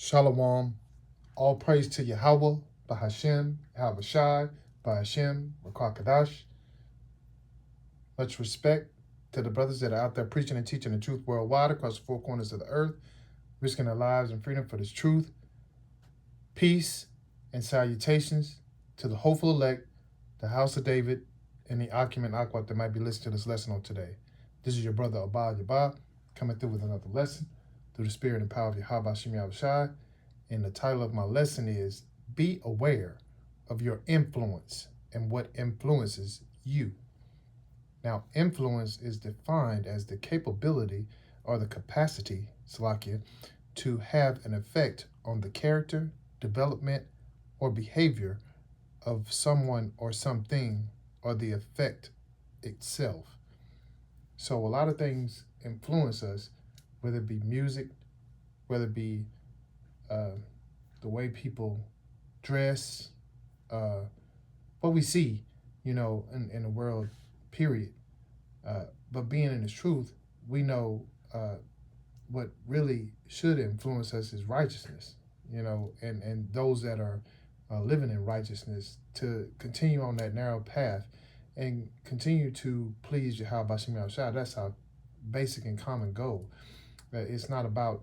Shalom. All praise to Yahweh, Bahashem, Habashai, Bahashem, Rakakadash. Much respect to the brothers that are out there preaching and teaching the truth worldwide across the four corners of the earth, risking their lives and freedom for this truth. Peace and salutations to the hopeful elect, the house of David, and the Akim and Akwat that might be listening to this lesson on today. This is your brother Abba Yabba coming through with another lesson through the spirit and power of Yahweh Shem Yahushai. And the title of my lesson is Be Aware of Your Influence and What Influences You. Now, influence is defined as the capability or the capacity, Salakia, to have an effect on the character, development, or behavior of someone or something, or the effect itself. So a lot of things influence us, whether it be music, whether it be the way people dress, what we see, in the world, period. But being in the truth, we know what really should influence us is righteousness, and those that are living in righteousness to continue on that narrow path and continue to please Yahweh Shem Yahushua. That's our basic and common goal. It's not about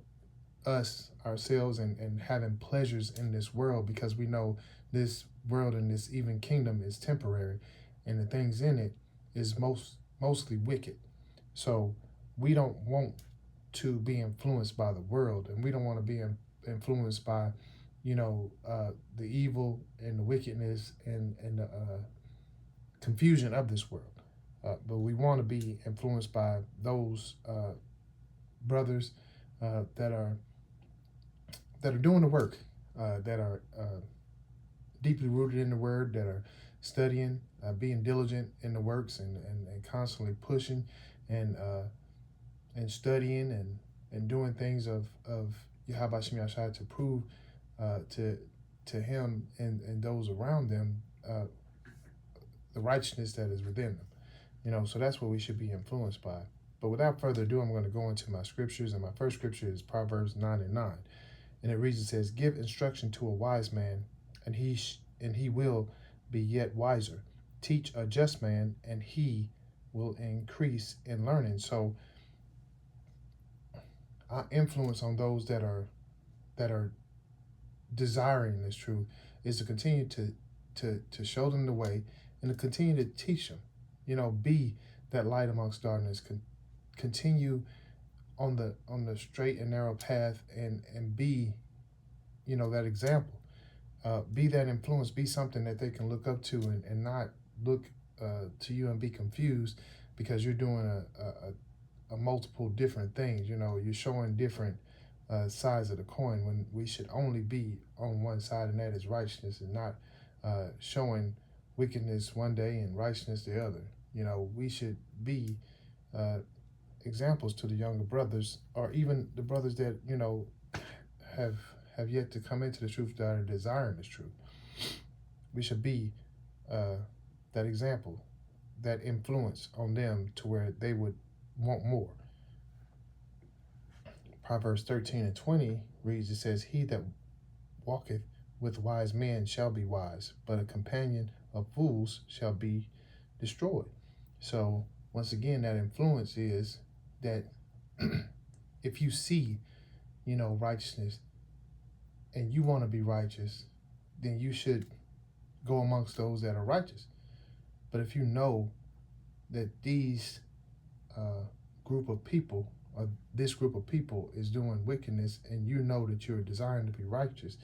us, ourselves, and having pleasures in this world, because we know this world and this even kingdom is temporary, and the things in it is mostly wicked. So we don't want to be influenced by the world, and we don't want to be influenced by, the evil and the wickedness and the confusion of this world. But we want to be influenced by those brothers that are doing the work, that are deeply rooted in the word, that are studying, being diligent in the works, and constantly pushing and studying and doing things of Yahweh Shem Yahushua to prove to him and those around them the righteousness that is within them. So that's what we should be influenced by. But without further ado, I'm going to go into my scriptures, and my first scripture is Proverbs 9:9. And it reads, it says, "Give instruction to a wise man, and he will be yet wiser. Teach a just man, and he will increase in learning." So our influence on those that are desiring this truth is to continue to show them the way and to continue to teach them. Be that light amongst darkness. Continue on the straight and narrow path, and be, that example. Be that influence. Be something that they can look up to, and not look to you and be confused because you're doing a multiple different things. You're showing different sides of the coin when we should only be on one side, and that is righteousness, and not showing wickedness one day and righteousness the other. We should be examples to the younger brothers, or even the brothers that have yet to come into the truth, that are desiring this truth. We should be that example, that influence on them to where they would want more. Proverbs 13:20 reads, it says, "He that walketh with wise men shall be wise, but a companion of fools shall be destroyed." So once again, that influence is that if you see, righteousness, and you want to be righteous, then you should go amongst those that are righteous. But if you know that these group of people, or this group of people, is doing wickedness, and you know that you're desiring to be righteous,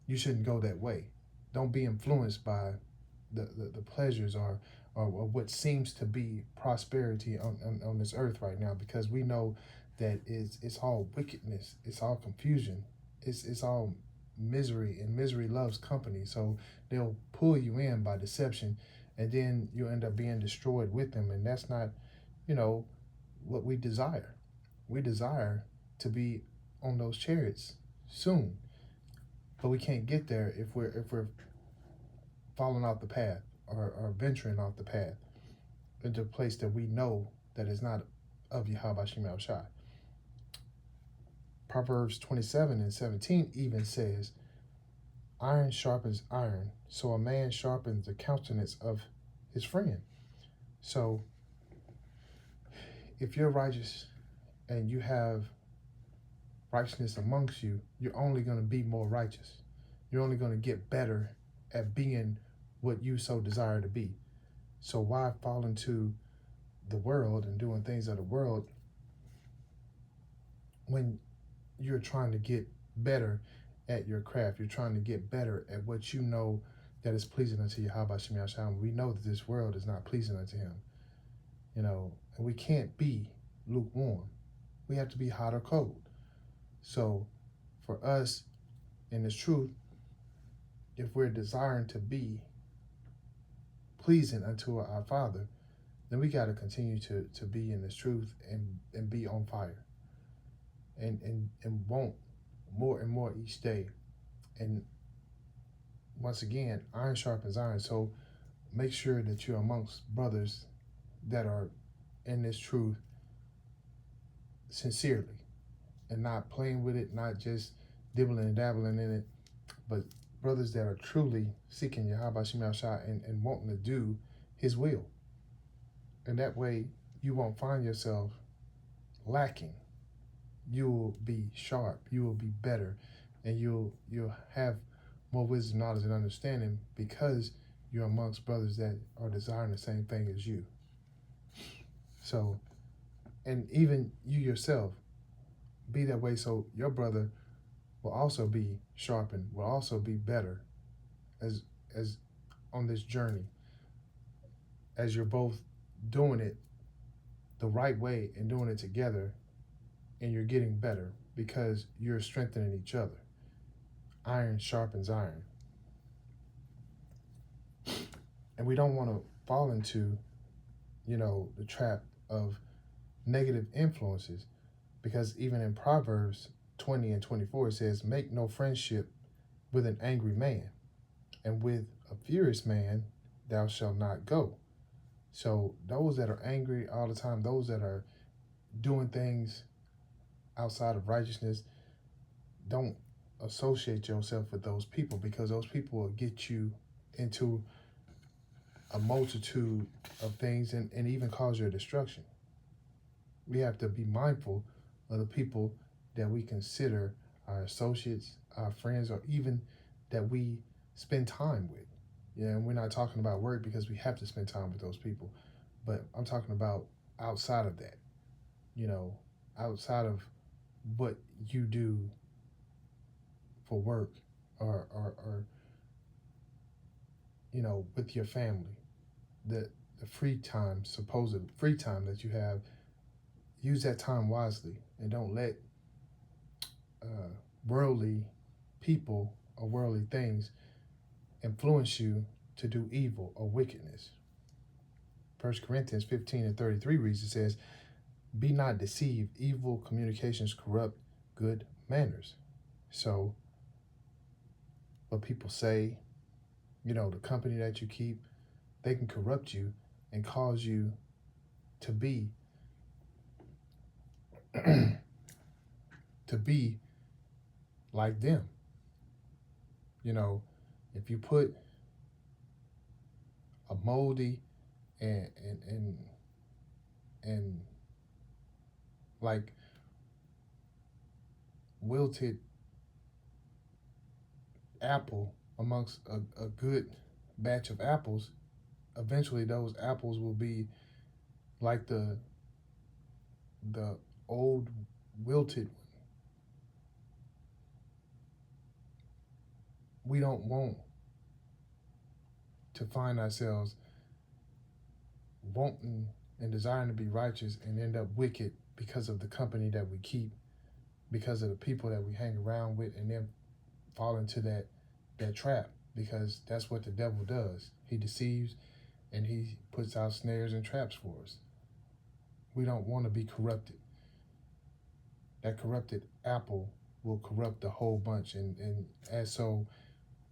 you shouldn't go that way. Don't be influenced by the pleasures or what seems to be prosperity on this earth right now, because we know that it's all wickedness, it's all confusion, it's all misery, and misery loves company. So they'll pull you in by deception, and then you'll end up being destroyed with them, and that's not what we desire. We desire to be on those chariots soon, but we can't get there if we're falling off the path, or venturing off the path into a place that we know that is not of Yahweh Shem Yahushua. Proverbs 27:17 even says, iron sharpens iron, so a man sharpens the countenance of his friend. So if you're righteous and you have righteousness amongst you, you're only going to be more righteous. You're only going to get better at being what you so desire to be. So why fall into the world and doing things of the world when you're trying to get better at your craft? You're trying to get better at what you know that is pleasing unto Yahweh Shem Yahshua. We know that this world is not pleasing unto him. And we can't be lukewarm. We have to be hot or cold. So for us in this truth, if we're desiring to be pleasing unto our Father, then we got to continue to be in this truth and be on fire and want more and more each day. And once again, iron sharpens iron. So make sure that you're amongst brothers that are in this truth sincerely and not playing with it, not just dibbling and dabbling in it, but brothers that are truly seeking Yahweh Shem Yahshua and wanting to do his will. And that way you won't find yourself lacking. You will be sharp, you will be better, and you'll have more wisdom, knowledge, and understanding because you're amongst brothers that are desiring the same thing as you. So, and even you yourself, be that way so your brother will also be sharpened, will also be better as on this journey, as you're both doing it the right way and doing it together, and you're getting better because you're strengthening each other. Iron sharpens iron. And we don't want to fall into, the trap of negative influences, because even in Proverbs 20:24, it says, make no friendship with an angry man, and with a furious man thou shalt not go. So those that are angry all the time, those that are doing things outside of righteousness, don't associate yourself with those people, because those people will get you into a multitude of things and even cause your destruction. We have to be mindful of the people that we consider our associates, our friends, or even that we spend time with. And we're not talking about work, because we have to spend time with those people. But I'm talking about outside of that, outside of what you do for work or with your family, the free time, supposed free time that you have. Use that time wisely and don't let worldly people or worldly things influence you to do evil or wickedness. 1 Corinthians 15:33 reads, it says, be not deceived, evil communications corrupt good manners. So what people say, the company that you keep, they can corrupt you and cause you to be like them. If you put a moldy and like wilted apple amongst a good batch of apples, eventually those apples will be like the old wilted one. We don't want to find ourselves wanting and desiring to be righteous and end up wicked because of the company that we keep, because of the people that we hang around with, and then fall into that trap, because that's what the devil does. He deceives and he puts out snares and traps for us. We don't want to be corrupted. That corrupted apple will corrupt the whole bunch, and as so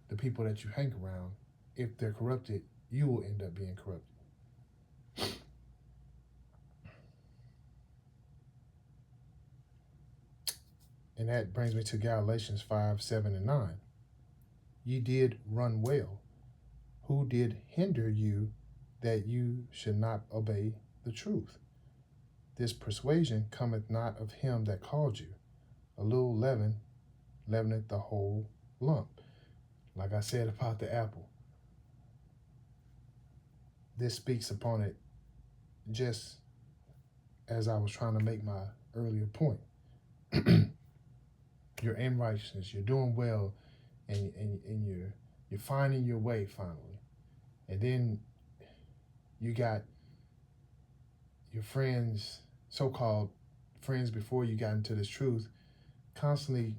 the people that you hang around, if they're corrupted, you will end up being corrupted. And that brings me to Galatians 5, 7, and 9. Ye did run well. Who did hinder you that you should not obey the truth? This persuasion cometh not of him that called you. A little leaven leaveneth the whole lump. Like I said about the apple. This speaks upon it just as I was trying to make my earlier point. You're in righteousness, you're doing well, and you're finding your way finally. And then you got your friends, so-called friends before you got into this truth, constantly,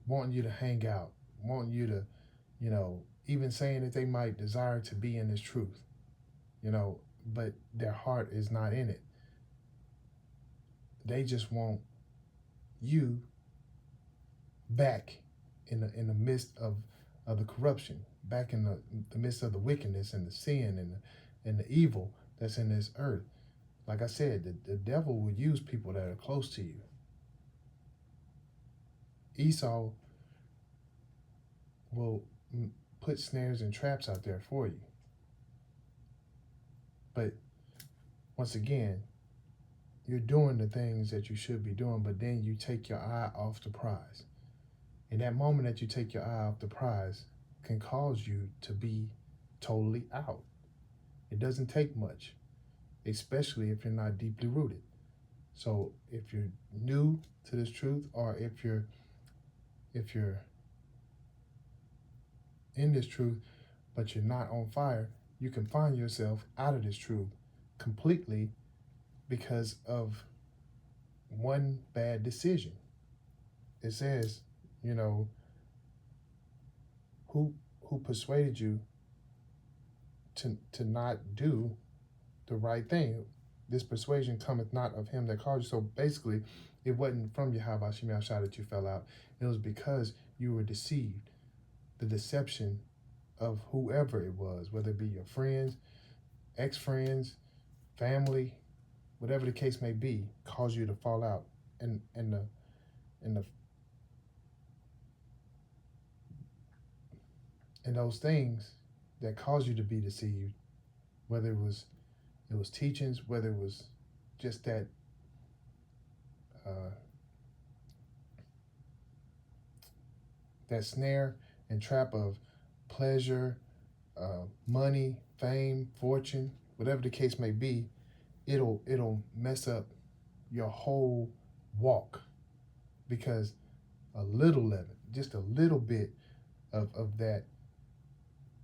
wanting you to hang out, wanting you to, even saying that they might desire to be in this truth, but their heart is not in it. They just want you back in the midst of the corruption, back in the midst of the wickedness and the sin and the evil that's in this earth. Like I said, the devil will use people that are close to you. Esau will put snares and traps out there for you. But once again, you're doing the things that you should be doing, but then you take your eye off the prize. And that moment that you take your eye off the prize can cause you to be totally out. It doesn't take much, especially if you're not deeply rooted. So if you're new to this truth, or if you're in this truth, but you're not on fire, you can find yourself out of this truth completely because of one bad decision. It says, who persuaded you to not do the right thing? This persuasion cometh not of him that called you. So basically, it wasn't from Yahweh Shem Yahshua that you fell out. It was because you were deceived. The deception of whoever it was, whether it be your friends, ex-friends, family, whatever the case may be, caused you to fall out. And those things that caused you to be deceived, whether it was teachings, whether it was just that that snare and trap of pleasure, money, fame, fortune, whatever the case may be, it'll mess up your whole walk, because a little leaven, just a little bit of that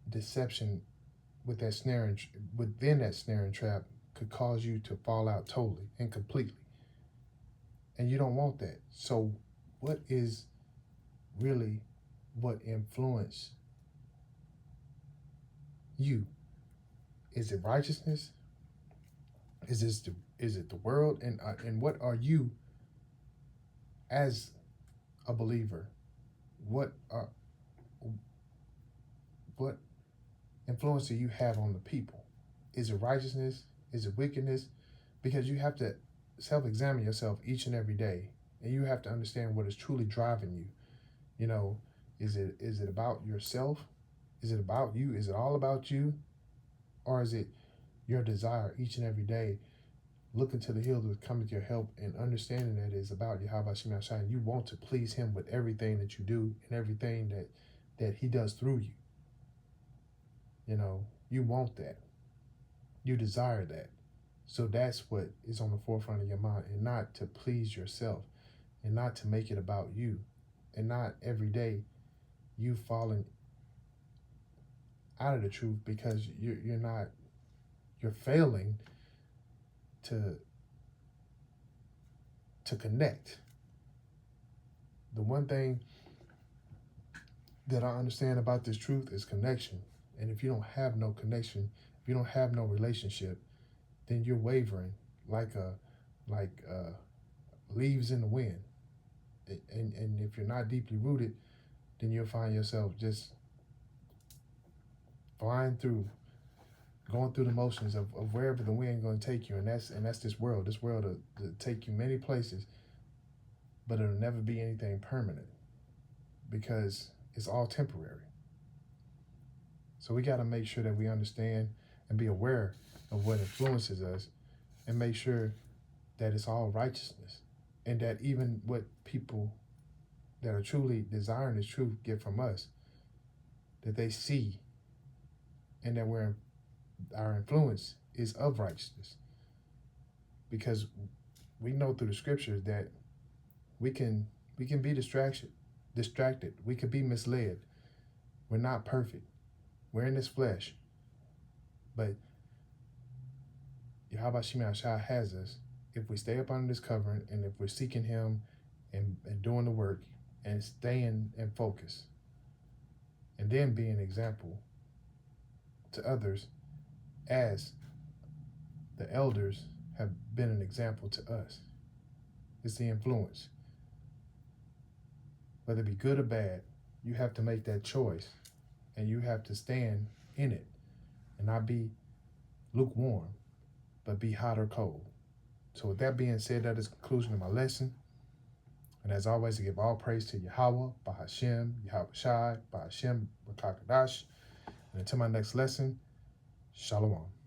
deception within that snare and trap could cause you to fall out totally and completely. And you don't want that. So what is really what influenced you? Is it righteousness? Is it the world? And what are you as a believer? What influence do you have on the people? Is it righteousness? Is it wickedness? Because you have to self-examine yourself each and every day, and you have to understand what is truly driving you. Is it about yourself? Is it about you? Is it all about you? Or is it your desire each and every day, looking to the hills that come with your help, and understanding that it's about Yahweh Shem Yahshua? You want to please him with everything that you do and everything that he does through you. You want that. You desire that. So that's what is on the forefront of your mind, and not to please yourself, and not to make it about you, and not every day you falling out of the truth because you're failing to connect. The one thing that I understand about this truth is connection. And if you don't have no connection, if you don't have no relationship, then you're wavering like leaves in the wind. And if you're not deeply rooted, then you'll find yourself just flying through, going through the motions of wherever the wind going to take you. And that's this world. This world will take you many places. but it'll never be anything permanent because it's all temporary. So we got to make sure that we understand and be aware of what influences us and make sure that it's all righteousness and that even what people that are truly desiring the truth get from us, that they see and that our influence is of righteousness. Because we know through the scriptures that we can be distracted. We could be misled. We're not perfect. We're in this flesh. But Yahweh Shema Shah has us if we stay up under this covering and if we're seeking him and doing the work and staying in focus and then being an example to others as the elders have been an example to us. It's the influence. Whether it be good or bad, you have to make that choice and you have to stand in it and not be lukewarm, but be hot or cold. So with that being said, that is the conclusion of my lesson. And as always, I give all praise to Yahweh, Bahashem, Yahweh Shai, Bahashem, Rakakadash. And until my next lesson, Shalom.